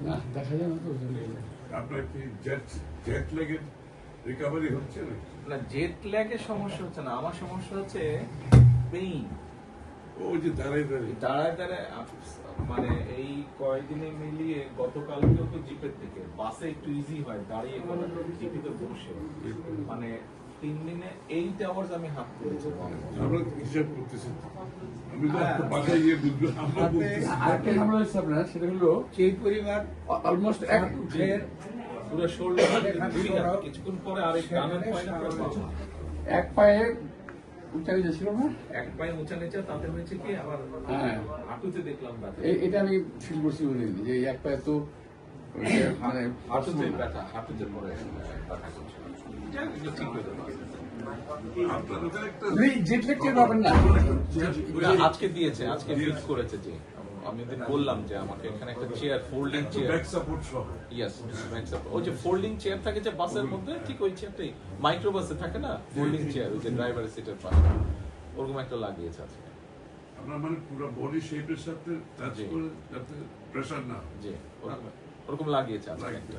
না দেখা যায় না তো। আপনার কি জেট ল্যাগের রিকভারি হচ্ছে না? না, জেট ল্যাগের সমস্যা হচ্ছে না, আমার সমস্যা হচ্ছে পেইন। ওই যে দাঁড়ায় দাঁড়ায় দাঁড়ায় দাঁড়ায় মানে এই কয়েকদিনে মিলিয়ে গতকালকেও তো জিপের থেকে বাসে একটু ইজি হয়, দাঁড়িয়ে জিপিতে বসে মানে 3 দিনে 8 আওয়ার্স আমি হাত তুলেছি। আমরা হিসাব করতেছি, আমি তো বাসায় গিয়ে বুঝবো। আমরা বলতেছি আরেকটা ঝামেলা হচ্ছে আপনার, সেটা হলো সেই পরিবার অলমোস্ট এক পুরো শোল্ডার কিছুক্ষণ পরে আরেক ডানের পায়টা পুরো বাঁকা। এক পায়ে উঁচা নিচে ছিল না। এক পায়ে উঁচা নিচে, তাতে হয়েছে কি আবার হ্যাঁ, হাঁটুতে দেখলাম ব্যথা। এটা আমি ফিল করছি বলে যে এই এক পায়ে তো মানে হাঁটুতে ব্যথা, হাঁটুতে পরে ব্যথা করছে। যাই হোক, এগুলো ঠিক হয়ে যাবে। আপনাদের একটা জেট ল্যাগ টের পাবেন না। আজকে দিয়েছে, আজকে ফিট করেছে। যে আমি ওদের বললাম যে আমাকে এখানে একটা chair, folding chair, back support সহ ইয়েস, ওই যে ফোল্ডিং চেয়ার থাকে যে বাসের মধ্যে, ঠিক ওই চেয়ারটাই মাইক্রো বাসে থাকে না, ফোল্ডিং চেয়ার, ওই যে ড্রাইভারের সিটের পাশে, ওরকম একটা লাগিয়েছে আজকে। আপনার মানে পুরো বডি শেপের সাথে টাচ করে যাতে প্রেসার না হয়। জি, ওরকম লাগিয়েছে আজকে একটা।